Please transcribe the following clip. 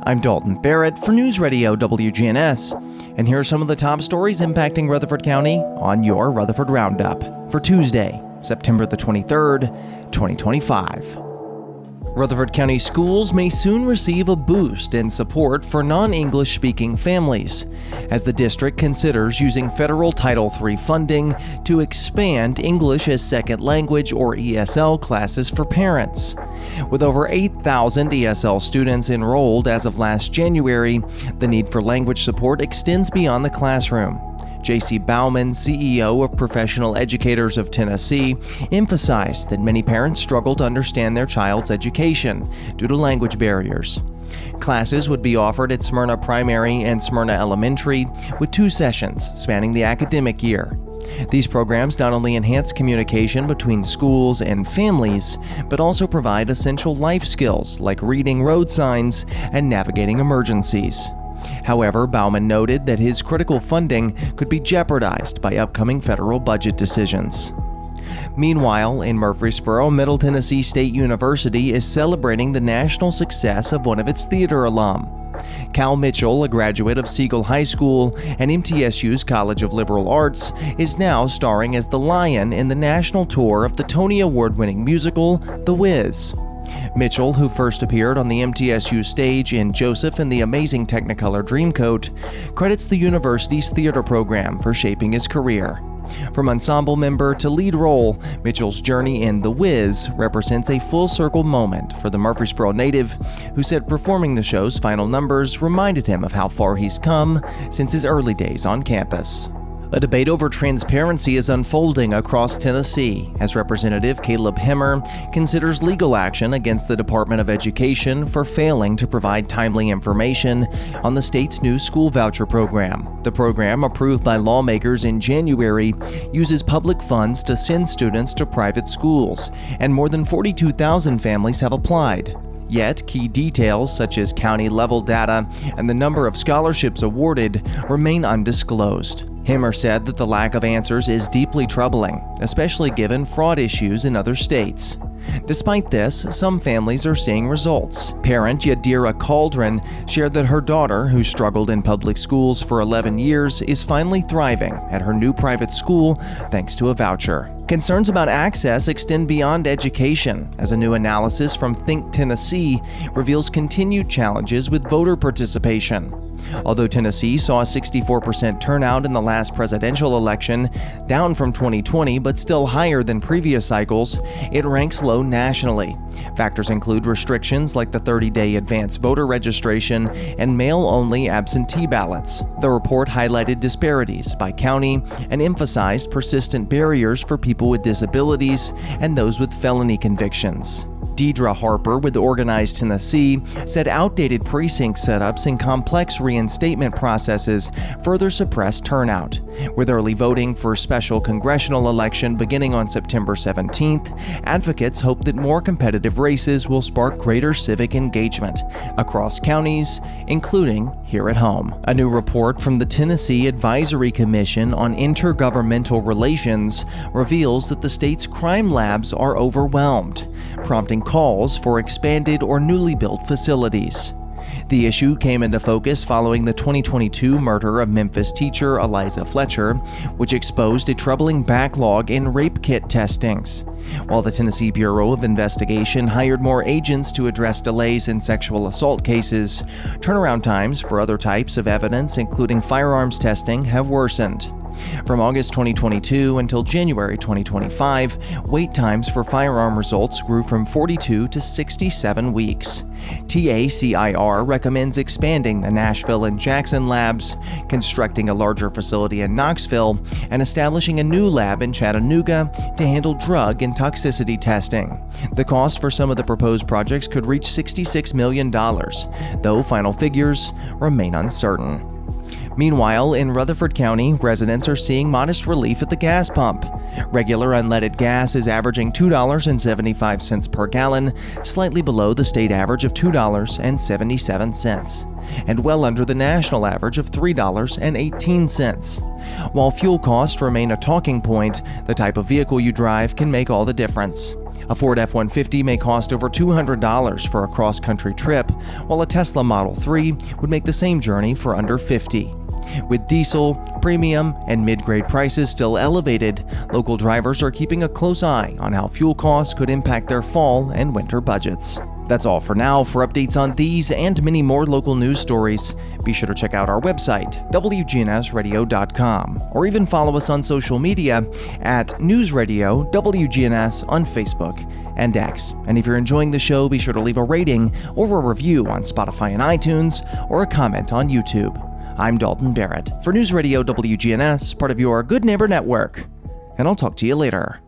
I'm Dalton Barrett for News Radio WGNS, and here are some of the top stories impacting Rutherford County on your Rutherford Roundup for Tuesday, September the 23rd, 2025. Rutherford County Schools may soon receive a boost in support for non-English speaking families, as the district considers using federal Title III funding to expand English as Second Language or ESL classes for parents. With over 8,000 ESL students enrolled as of last January, the need for language support extends beyond the classroom. J.C. Bauman, CEO of Professional Educators of Tennessee, emphasized that many parents struggle to understand their child's education due to language barriers. Classes would be offered at Smyrna Primary and Smyrna Elementary, with 2 sessions spanning the academic year. These programs not only enhance communication between schools and families, but also provide essential life skills like reading road signs and navigating emergencies. However, Bauman noted that his critical funding could be jeopardized by upcoming federal budget decisions. Meanwhile, in Murfreesboro, Middle Tennessee State University is celebrating the national success of one of its theater alum. Cal Mitchell, a graduate of Siegel High School and MTSU's College of Liberal Arts, is now starring as the Lion in the national tour of the Tony Award-winning musical, The Wiz. Mitchell, who first appeared on the MTSU stage in Joseph and the Amazing Technicolor Dreamcoat, credits the university's theater program for shaping his career. From ensemble member to lead role, Mitchell's journey in The Wiz represents a full-circle moment for the Murfreesboro native, who said performing the show's final numbers reminded him of how far he's come since his early days on campus. A debate over transparency is unfolding across Tennessee as Representative Caleb Hemmer considers legal action against the Department of Education for failing to provide timely information on the state's new school voucher program. The program, approved by lawmakers in January, uses public funds to send students to private schools, and more than 42,000 families have applied. Yet, key details such as county-level data and the number of scholarships awarded remain undisclosed. Hemmer said that the lack of answers is deeply troubling, especially given fraud issues in other states. Despite this, some families are seeing results. Parent Yadira Cauldron shared that her daughter, who struggled in public schools for 11 years, is finally thriving at her new private school thanks to a voucher. Concerns about access extend beyond education, as a new analysis from Think Tennessee reveals continued challenges with voter participation. Although Tennessee saw a 64% turnout in the last presidential election, down from 2020 but still higher than previous cycles, it ranks low nationally. Factors include restrictions like the 30-day advance voter registration and mail-only absentee ballots. The report highlighted disparities by county and emphasized persistent barriers for people with disabilities and those with felony convictions. Deidre Harper with Organized Tennessee said outdated precinct setups and complex reinstatement processes further suppress turnout. With early voting for a special congressional election beginning on September 17th, advocates hope that more competitive races will spark greater civic engagement across counties, including here at home. A new report from the Tennessee Advisory Commission on Intergovernmental Relations reveals that the state's crime labs are overwhelmed, prompting calls for expanded or newly built facilities. The issue came into focus following the 2022 murder of Memphis teacher Eliza Fletcher, which exposed a troubling backlog in rape kit testings. While the Tennessee Bureau of Investigation hired more agents to address delays in sexual assault cases, turnaround times for other types of evidence, including firearms testing, have worsened. From August 2022 until January 2025, wait times for firearm results grew from 42 to 67 weeks. TACIR recommends expanding the Nashville and Jackson labs, constructing a larger facility in Knoxville, and establishing a new lab in Chattanooga to handle drug and toxicity testing. The cost for some of the proposed projects could reach $66 million, though final figures remain uncertain. Meanwhile, in Rutherford County, residents are seeing modest relief at the gas pump. Regular unleaded gas is averaging $2.75 per gallon, slightly below the state average of $2.77, and well under the national average of $3.18. While fuel costs remain a talking point, the type of vehicle you drive can make all the difference. A Ford F-150 may cost over $200 for a cross-country trip, while a Tesla Model 3 would make the same journey for under $50. With diesel, premium, and mid-grade prices still elevated, local drivers are keeping a close eye on how fuel costs could impact their fall and winter budgets. That's all for now. For updates on these and many more local news stories, be sure to check out our website, wgnsradio.com, or even follow us on social media at News Radio WGNS on Facebook and X. And if you're enjoying the show, be sure to leave a rating or a review on Spotify and iTunes, or a comment on YouTube. I'm Dalton Barrett for News Radio WGNS, part of your Good Neighbor Network, and I'll talk to you later.